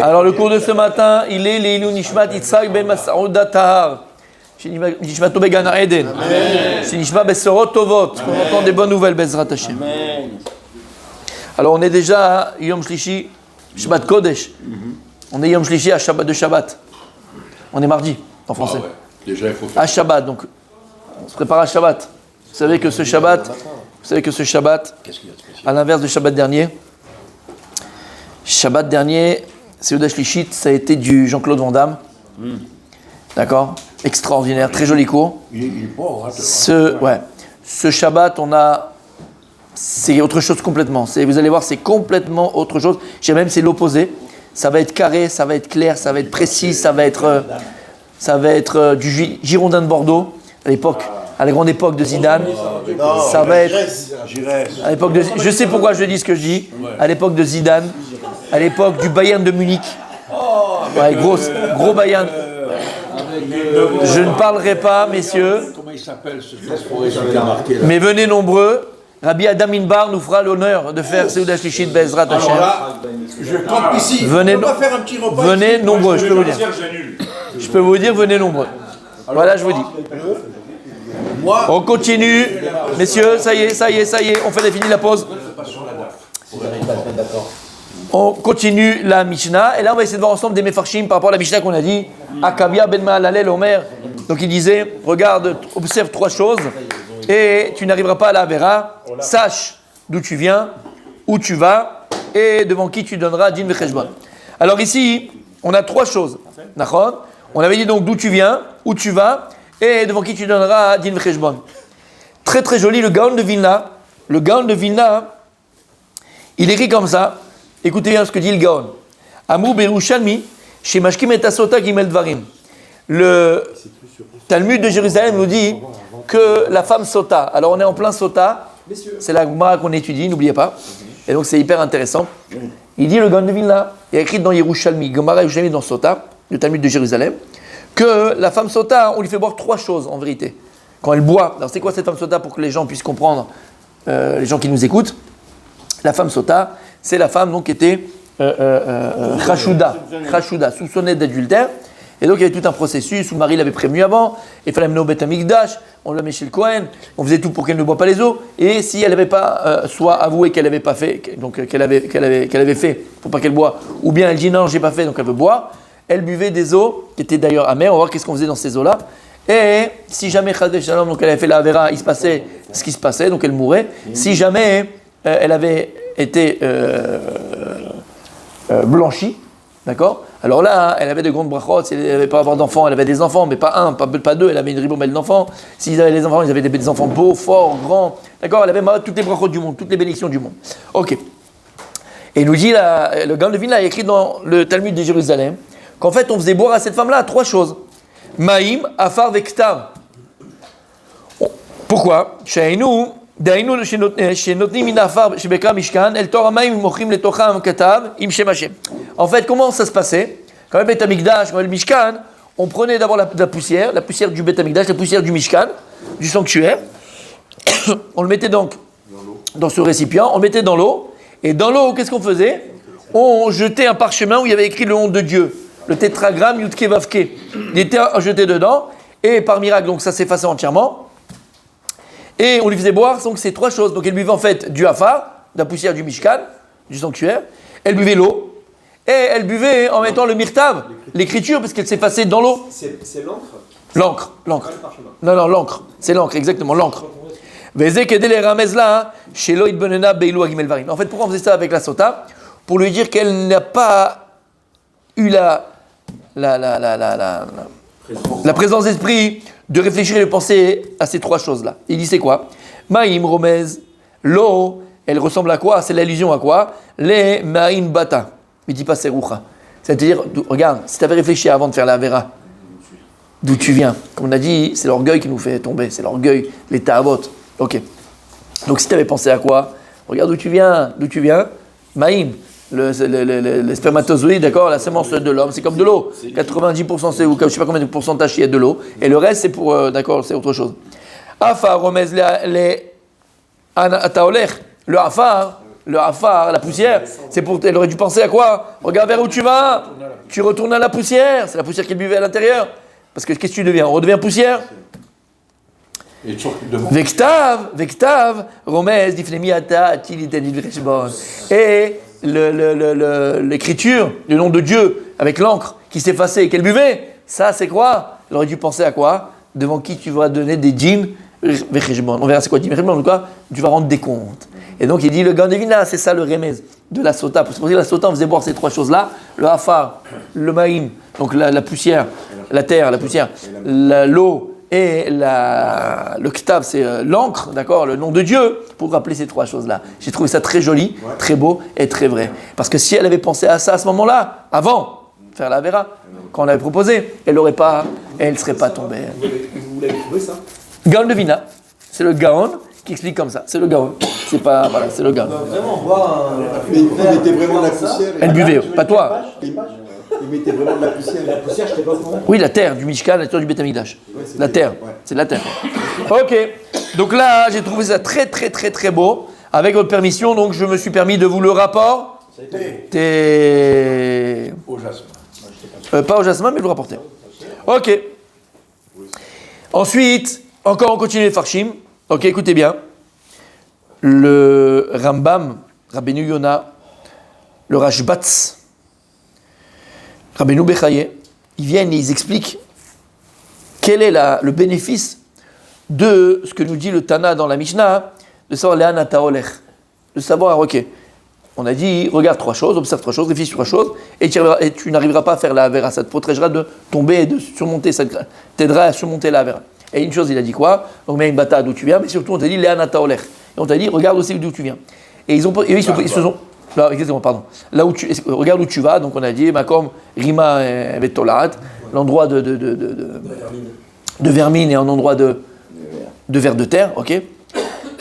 Alors le cours de ce matin, il est Leilu Nishmat Yitzhak ben Mas'ouda Tahar. Nishmato Began Eden. C'est Nishma Besorot Tovot. On entend des bonnes nouvelles, Bezrat Hashem. Alors on est déjà à Yom Shlishi, Shabbat Kodesh. On est Yom Shlishi à Shabbat de Shabbat. On est mardi en français. Ah ouais. Déjà, il faut faire. À Shabbat, donc on se prépare à Shabbat. Vous savez que ce Shabbat, à l'inverse du Shabbat dernier, Seudah Shlishit, ça a été du Jean-Claude Van Damme. D'accord? Extraordinaire, très joli cours. Il est pauvre, hein, Ce Shabbat, c'est autre chose complètement. Vous allez voir, c'est complètement autre chose. Je dirais même c'est l'opposé. Ça va être carré, ça va être clair, ça va être précis, ça va être du Girondin de Bordeaux à l'époque, à la grande époque de Zidane. Ça va être à l'époque de. Je sais pourquoi je dis ce que je dis. À l'époque de Zidane, à l'époque du Bayern de Munich. Ouais, gros Bayern. Je ne parlerai pas, messieurs. Comment il s'appelle ce phosphorus qui a marqué là? Mais venez nombreux. Rabbi Adam Inbar nous fera l'honneur de faire Seudah Shlishit Bezrat Hashem. Alors là, je campe ici. Venez, on va faire un petit repas. venez nombreux, je peux vous dire. Je peux vous dire, venez nombreux. Voilà, je vous dis. Moi, On continue. Messieurs, ça y est, on fait fini la pause. On continue la Mishnah. Et là, on va essayer de voir ensemble des Mefarshim par rapport à la Mishnah qu'on a dit. Akabia ben Ma'alalel Omer. Donc il disait, regarde, observe trois choses et tu n'arriveras pas à la Avera. Sache d'où tu viens, où tu vas et devant qui tu donneras din vecheshbon. Alors ici, on a trois choses. D'accord? On avait dit donc d'où tu viens, où tu vas et devant qui tu donneras din vecheshbon. Très très joli, le Gaon de Vilna. Le Gaon de Vilna, il écrit comme ça. Écoutez bien ce que dit le Gaon. Amou Berushalmi, chez Mashkim et Asota Gimel Dvarim. Le Talmud de Jérusalem nous dit que la femme Sota, alors on est en plein Sota, c'est la Gemara qu'on étudie, n'oubliez pas, et donc c'est hyper intéressant. Il dit le Gaon de Vilna, il y a écrit dans Yerushalmi, Gemara Yerushalmi dans Sota, le Talmud de Jérusalem, que la femme Sota, on lui fait boire trois choses en vérité. Quand elle boit, alors c'est quoi cette femme Sota pour que les gens puissent comprendre, les gens qui nous écoutent? La femme Sota, c'est la femme donc qui était Khashuda, soupçonnée d'adultère. Et donc il y avait tout un processus où le mari l'avait prévenu avant, il fallait l'amener au Beth Amikdash, on la met chez le Kohen, on faisait tout pour qu'elle ne boive pas les eaux, et si elle n'avait pas soit avoué qu'elle n'avait pas fait, donc qu'elle avait fait pour pas qu'elle boive, ou bien elle dit non j'ai pas fait donc elle veut boire, elle buvait des eaux qui étaient d'ailleurs amères, on va voir qu'est-ce qu'on faisait dans ces eaux-là, et si jamais Chadé Shalom, donc elle avait fait la Avera, il se passait ce qui se passait, donc elle mourait, si jamais elle avait été blanchie, d'accord? Alors là, elle avait de grandes brachot, si elle n'avait pas avoir d'enfants, elle avait des enfants, mais pas un, pas deux, elle avait une ribambelle d'enfants. S'ils avaient des enfants, ils avaient des enfants beaux, forts, grands, d'accord? Elle avait toutes les brachot du monde, toutes les bénédictions du monde. Ok. Et il nous dit, le Gaon de Vilna a écrit dans le Talmud de Jérusalem, qu'en fait, on faisait boire à cette femme-là trois choses. Maïm, Afar, Vektav. Pourquoi? Shainu. En fait, comment ça se passait? Quand le Beth Amikdash, quand le Mishkan, on prenait d'abord la poussière du Beth Amikdash, la poussière du Mishkan, du sanctuaire. On le mettait donc dans ce récipient, on le mettait dans l'eau. Et dans l'eau, qu'est-ce qu'on faisait? On jetait un parchemin où il y avait écrit le nom de Dieu, le tétragramme Yudke Vavke. Il était jeté dedans, et par miracle, donc ça s'effaçait entièrement. Et on lui faisait boire donc ces trois choses. Donc elle buvait en fait du hafar, de la poussière du Mishkan, du sanctuaire. Elle buvait l'eau. Et elle buvait en mettant le myrtav, l'écriture, parce qu'elle s'effaçait dans l'eau. C'est l'encre. L'encre. Non, l'encre. C'est l'encre, exactement, l'encre. En fait, pourquoi on faisait ça avec la sota? Pour lui dire qu'elle n'a pas eu la présence d'esprit de réfléchir et de penser à ces trois choses-là. Il dit c'est quoi? Maïm, Romez, l'eau, elle ressemble à quoi? C'est l'allusion à quoi? Les Maïm Bata. Il dit pas Seroucha. C'est-à-dire, regarde, si tu avais réfléchi avant de faire la Vera, d'où tu viens? Comme on a dit, c'est l'orgueil qui nous fait tomber, c'est l'orgueil, les ta'avot. Ok. Donc si tu avais pensé à quoi? Regarde d'où tu viens. Maïm. Le spermatozoïde, d'accord, la semence de l'homme, c'est comme de l'eau. 90% c'est où, je ne sais pas combien de pourcentage il y a de l'eau, et le reste c'est pour, d'accord, c'est autre chose. Afar, remez le afar, Le afar, la poussière, c'est pour. Elle aurait dû penser à quoi? Regarde vers où tu vas. Tu retournes à la poussière. C'est la poussière qu'elle buvait à l'intérieur. Parce que qu'est-ce que tu deviens? On redevient poussière. Et tu s'occupe de moi. Vektav, Romez, Difnemiata, Tilitenid Vreshbon. Et l'écriture, le nom de Dieu, avec l'encre qui s'effaçait et qu'elle buvait, ça c'est quoi? Elle aurait dû penser à quoi? Devant qui tu vas donner des dîmes, Vreshbon. On verra c'est quoi dîmes, Vreshbon, quoi? Tu vas rendre des comptes. Et donc il dit le Gandevina, c'est ça le remez de la sota. C'est pour ça que la sota, on faisait boire ces trois choses-là, le hafar, le maïm, donc la poussière, la terre, la poussière, l'eau, et le ktav, c'est l'encre, d'accord, le nom de Dieu, pour rappeler ces trois choses-là. J'ai trouvé ça très joli, très beau et très vrai. Parce que si elle avait pensé à ça à ce moment-là, avant de faire la vera, quand on l'avait proposé, elle ne serait pas tombée. Vous l'avez trouvé ça? Gaon de Vina, c'est le Gaon qui explique comme ça. C'est le Gaon. C'est pas, voilà, c'est le Gaon. On va vraiment voir Mais il mettait vraiment de la poussière. Elle buvait, pas toi. Il mettait vraiment de la poussière. la poussière, je t'ai pas au courant. Oui, la terre du Mishkan, la terre du Beth Amikdash. c'est La terre, ouais. c'est de la terre. Ok, donc là, j'ai trouvé ça très, très, très, très beau. Avec votre permission, donc je me suis permis de vous le rapport. Au jasmin. Pas au jasmin, mais je vous rapporter. Ok. Ensuite, encore on continue les farshim. Ok, écoutez bien. Le Rambam, Rabbeinu Yona, le Rashbatz, Rabbeinu Bechaye, ils viennent et ils expliquent quel est le bénéfice de ce que nous dit le Tana dans la Mishnah, de savoir Le'an ata olech, de savoir, ok, on a dit, regarde trois choses, observe trois choses, réfléchis sur trois choses, et tu n'arriveras pas à faire la Avera, ça te protégera de tomber et de surmonter, ça t'aidera à surmonter la Avera. Et une chose, il a dit quoi? Donc, mets une bata d'où tu viens, mais surtout, on t'a dit Le'an ata olech. Et on t'a dit, regarde aussi d'où tu viens. Et ils se sont. Là, exactement, pardon. Là où regarde où tu vas, donc on a dit, Makom, Rima et Betolat, l'endroit de vermine et un endroit de vers de terre, ok? Et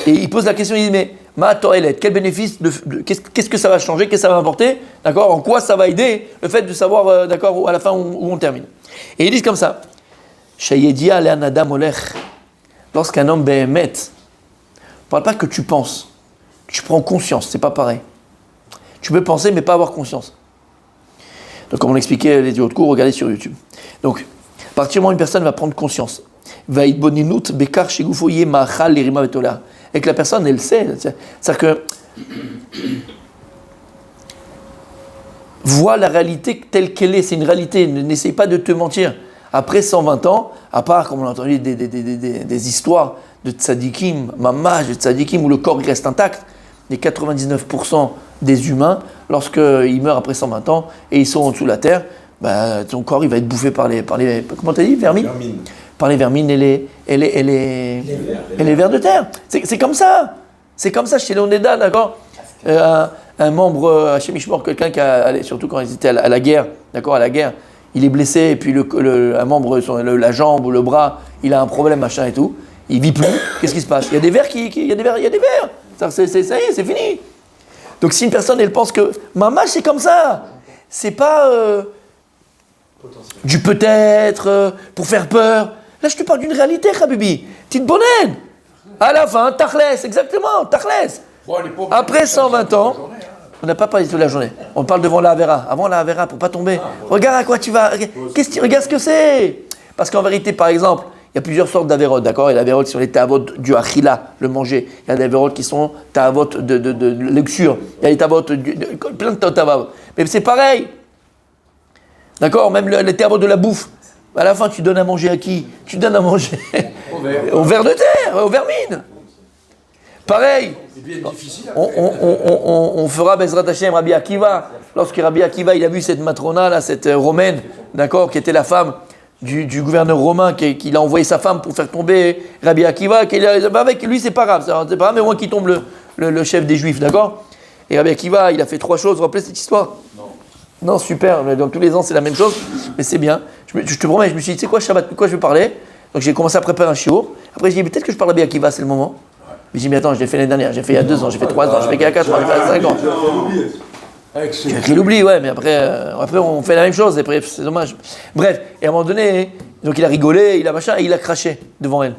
il pose la question, il dit, mais ma toilette, quel bénéfice, qu'est-ce que ça va changer, qu'est-ce que ça va apporter, d'accord? En quoi ça va aider le fait de savoir, d'accord, à la fin où on termine. Et ils disent comme ça, Shayedia le'an adam olech, lorsqu'un homme béhémet, ne parle pas que tu penses, tu prends conscience, c'est pas pareil. Tu peux penser mais pas avoir conscience. Donc comme on expliquait les autres cours, regardez sur YouTube. Donc, à partir du moment où une personne va prendre conscience, va être boninut bekar shigufoye ma'achal l'irima vetola, et que la personne elle sait, c'est-à-dire que vois la réalité telle qu'elle est, c'est une réalité, n'essaye pas de te mentir. Après 120 ans, à part comme on a entendu des histoires de tzadikim, mamaj, de tzadikim où le corps reste intact, les 99% des humains, lorsqu'ils meurent après 120 ans et ils sont en dessous de la terre, bah, ton corps il va être bouffé par les comment t'as dit, vermines, par les vermines et les vers de terre. C'est comme ça. C'est comme ça chez les Oneda, d'accord. Un membre chez Mishmor, quelqu'un qui a, surtout quand ils étaient à la guerre, d'accord, à la guerre, il est blessé et puis un membre, la jambe ou le bras, il a un problème, machin et tout, il vit plus. Qu'est-ce qui se passe? Il y a des vers il y a des vers. Ça y est, c'est fini. Donc si une personne elle pense que maman c'est comme ça, c'est pas du peut-être pour faire peur. Là je te parle d'une réalité, Habibi. Petite bonne. À la fin, Tachlès, exactement, Tachlès. Bon, Après 120 ans, on n'a pas parlé toute la journée. On parle devant la Avera. Avant la Avera, pour pas tomber. Regarde à quoi tu vas. Regarde ce que c'est. Parce qu'en vérité, par exemple, il y a plusieurs sortes d'avérotes, d'accord? Il y a l'avérote qui sont les ta'avot du achila, le manger. Il y a des avérotes qui sont ta'avot de luxure. Il y a les ta'avot plein de ta'avot. Mais c'est pareil. D'accord? Même les ta'avot de la bouffe. À la fin, tu donnes à manger à qui? Tu donnes à manger aux vers de terre, aux vermines. Pareil. On fera Bezrat Hashem Rabbi Akiva. Lorsque Rabbi Akiva il a vu cette matrona là, cette romaine, d'accord, qui était la femme du gouverneur romain, qu'il a envoyé sa femme pour faire tomber Rabbi Akiva, avec lui c'est pas grave, mais au moins qu'il tombe le chef des Juifs, d'accord. Et Rabbi Akiva il a fait trois choses. Vous vous rappelez cette histoire? Non, super. Donc tous les ans c'est la même chose, mais c'est bien. Je te promets, je me suis dit, tu sais quoi, Shabbat, de quoi je vais parler? Donc j'ai commencé à préparer un shiur. Après j'ai dit, peut-être que je parle à Rabbi Akiva, c'est le moment. Mais j'ai dit, mais attends, je l'ai fait l'année dernière, j'ai fait il y a 2 ans, j'ai fait 3 ans, j'ai fait il y a 4 ans, j'ai fait il y a 5 ans. Il oublie, ouais, mais après on fait la même chose, et bref, c'est dommage. Bref, et à un moment donné, donc il a rigolé, il a machin, et il a craché devant elle.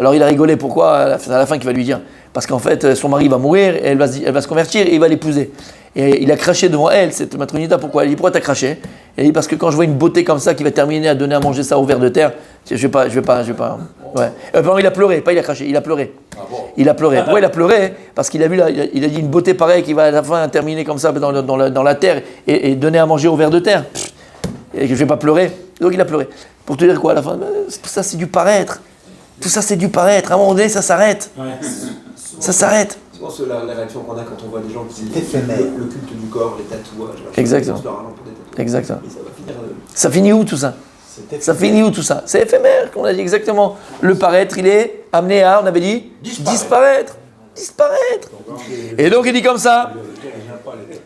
Alors il a rigolé, pourquoi? À la fin, qu'il va lui dire, parce qu'en fait, son mari va mourir, et elle va se convertir et il va l'épouser. Et il a craché devant elle, cette matronita, pourquoi? Elle dit, pourquoi t'as craché? Elle dit, parce que quand je vois une beauté comme ça qui va terminer à donner à manger ça au ver de terre, je vais pas. Ouais. Pardon, il a pleuré, pas il a craché, il a pleuré. Il a pleuré. Pourquoi il a pleuré? Parce qu'il a vu, il a dit une beauté pareille qui va à la fin terminer comme ça dans la terre et donner à manger au ver de terre. Et que je vais pas pleurer. Donc il a pleuré. Pour te dire quoi à la fin? Tout ça c'est du paraître. Tout ça c'est du paraître. À un moment donné ça s'arrête. Ça s'arrête. Je pense que la réaction qu'on a quand on voit des gens qui le culte du corps, les tatouages. Exactement. Exactement. Et ça va finir. Ça finit où tout ça? Ça finit où tout ça? C'est éphémère, qu'on a dit exactement. Le paraître, il est amené à, on avait dit, disparaître. Et donc il dit comme ça.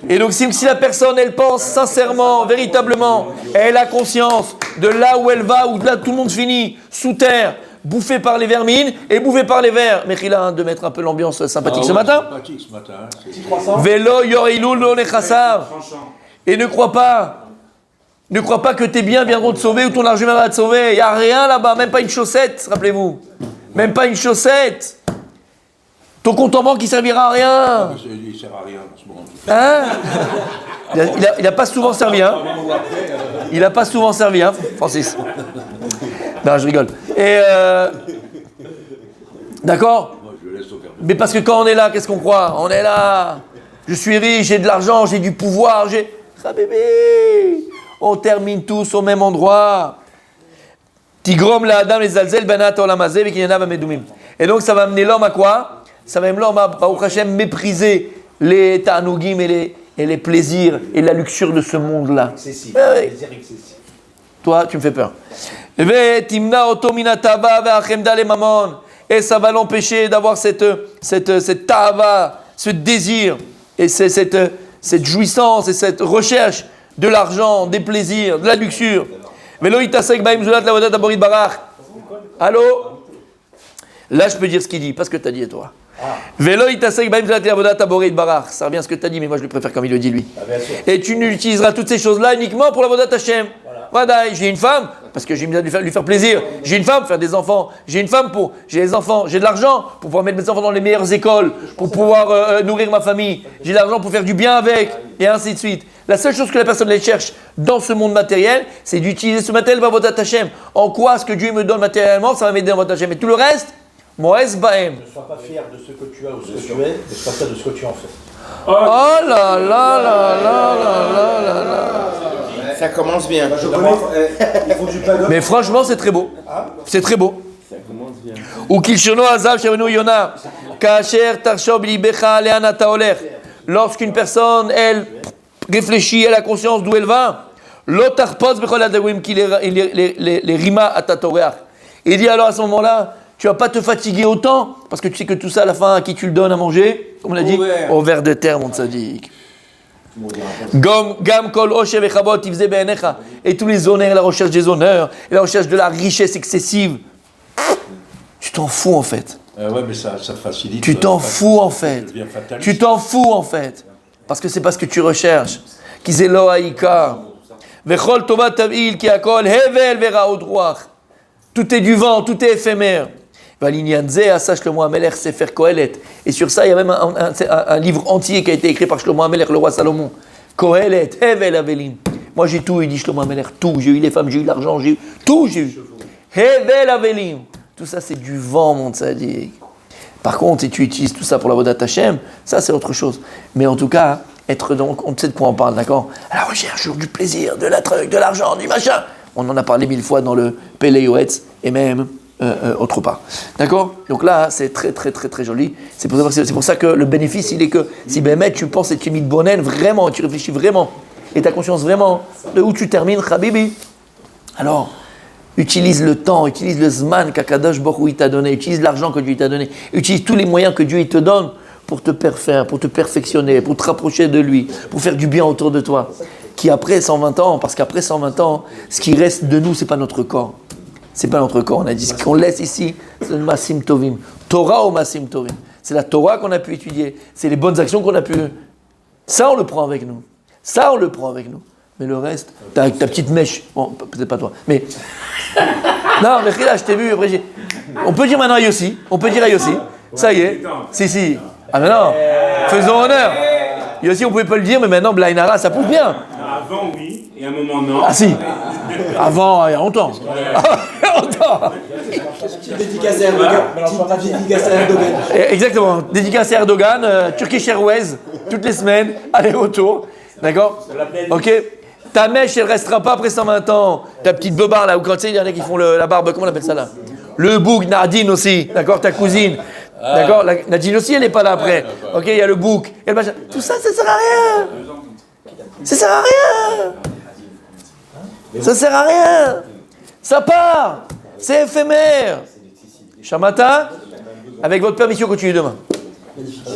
Et donc si la personne, elle pense sincèrement, véritablement, elle a conscience de là où elle va, où là tout le monde finit, sous terre, bouffé par les vermines et bouffé par les vers. Mais il a de mettre un peu l'ambiance sympathique ce matin. Sympathique ce matin. Hein, Vélo yorilul lo nechassav. Et ne crois pas que tes biens viendront te sauver ou ton argent va te sauver. Il n'y a rien là-bas, même pas une chaussette, rappelez-vous. Même pas une chaussette. Ton compte en banque, il servira à rien. il ne sert à rien en ce moment. Hein? Il n'a pas souvent servi, hein? Il n'a pas souvent servi, hein, Francis? Non, je rigole. Et d'accord? Moi, je le laisse au cœur. Mais parce que quand on est là, qu'est-ce qu'on croit? On est là. Je suis riche, j'ai de l'argent, j'ai du pouvoir, j'ai... Ah bébé! On termine tous au même endroit. Tigrom la Adam les alzel benat olamazé v'kinyana v'medumim. Et donc ça va amener l'homme à quoi? Ça va amener l'homme à Baruch Hashem mépriser les ta'anugim et les plaisirs et la luxure de ce monde-là. Excessif. Ah oui. Plaisir excessif. Toi, tu me fais peur. Et ça va l'empêcher d'avoir cette ta'ava, ce désir et cette jouissance et cette recherche de l'argent, des plaisirs, de la luxure. Allô? Là, je peux dire ce qu'il dit, pas ce que tu as dit, toi. Ça revient à ce que tu as dit, mais moi je le préfère comme il le dit lui. Et tu n'utiliseras toutes ces choses-là uniquement pour la Vodat Hashem. Voilà, j'ai une femme, parce que j'ai besoin de lui faire plaisir. J'ai une femme pour faire des enfants. J'ai une femme pour. J'ai des enfants. J'ai de l'argent pour pouvoir mettre mes enfants dans les meilleures écoles, pour pouvoir nourrir ma famille. J'ai de l'argent pour faire du bien avec, et ainsi de suite. La seule chose que la personne cherche dans ce monde matériel, c'est d'utiliser ce matériel pour Vodat Hashem. En quoi ce que Dieu me donne matériellement, ça va m'aider dans Vodat Hashem. Et tout le reste, Moïse Bahem. Ne sois pas fier de ce que tu as ou ce que tu es, mais sois fier de ce que tu en fais. Oh là là là là là là là. Ça commence bien. Je connais, il faut du pardon. Mais franchement, c'est très beau. C'est très beau. Ça commence bien. Ou kilshono azav shavenu yona. Kasher tarshob libecha le'an ata oler. Lorsqu'une personne, elle réfléchit, elle a conscience d'où elle va. Lo tarpos bechol adagim ki les rima ata toreach. Il dit alors à ce moment-là, tu vas pas te fatiguer autant, parce que tu sais que tout ça, à la fin, à qui tu le donnes à manger, comme on l'a dit, au ver de terre, mon tzaddik. Gam kol oshev echabot tivze be'enecha. Et tous les honneurs, la recherche des honneurs, et la recherche de la richesse excessive. Tu t'en fous en fait. Ouais, mais ça facilite. Tu t'en fous en fait. Tu t'en fous en fait. Parce que c'est pas ce que tu recherches. Kizelo haïka. Vechol tovat tavil ki akol hevel vera'od ruach. Tout est du vent, tout est éphémère. Shlomo HaMelech Sefer Kohelet. Et sur ça, il y a même un livre entier qui a été écrit par Shlomo HaMelech, le roi Salomon. Kohelet, Hevel Avelim. Moi j'ai tout, il dit Shlomo HaMelech, tout. J'ai eu les femmes, j'ai eu l'argent, j'ai eu tout, j'ai eu. Hevel Avelim. Tout ça, c'est du vent, mon tzaddik. Par contre, si tu utilises tout ça pour la Vodat Hashem, ça c'est autre chose. Mais en tout cas, être donc, on sait de quoi on parle, d'accord? À la recherche du plaisir, de la truc, de l'argent, du machin. On en a parlé 1000 fois dans le Pele Yoetz et même autre part. D'accord? Donc là, c'est très très très très joli. C'est pour ça que le bénéfice, il est que si Bémet, tu penses et tu es mis de bonne vraiment, tu réfléchis vraiment, et ta conscience vraiment de où tu termines, Habibi, alors utilise le temps, utilise le Zman qu'Akadosh Baruch Hu t'a donné, utilise l'argent que Dieu t'a donné, utilise tous les moyens que Dieu te donne pour te parfaire, pour te perfectionner, pour te rapprocher de lui, pour faire du bien autour de toi. Qui après 120 ans, parce qu'après 120 ans, ce qui reste de nous, c'est pas notre corps. C'est pas notre corps. On a dit ce qu'on laisse ici, c'est le Masim Tovim. Torah au Masim Tovim. C'est la Torah qu'on a pu étudier. C'est les bonnes actions qu'on a pu. Ça, on le prend avec nous. Ça, on le prend avec nous. Mais le reste, ta petite mèche. Bon, peut-être pas toi. Mais. Non, mais là, je t'ai vu. Après, on peut dire maintenant Yossi. On peut dire Yossi. Ça y est. Si. Ah mais non. Faisons honneur. Et aussi, on pouvait pas le dire, mais maintenant, Blainara, ça pousse bien. Avant, oui, et à un moment, non. Ah si. Avant, il y a longtemps. Il y a longtemps. Petite dédicace à Erdogan. Petite dédicace à Erdogan. Exactement. Dédicace à Erdogan, Turkish Airways, toutes les semaines, aller-retour. D'accord? Ok. Ta mèche, elle restera pas après 120 ans. Ta petite beubare là, ou quand tu sais, il y en a qui font la barbe, comment on appelle ça là? Le bouc, Nadine aussi, d'accord? Ta cousine. D'accord? Nadine aussi, elle n'est pas là après. Ok, il y a le bouc. Et le machin. Tout ça, ça sert à rien. Ça sert à rien. Ça sert à rien. Ça part. C'est éphémère. Chamata, avec votre permission, continue demain.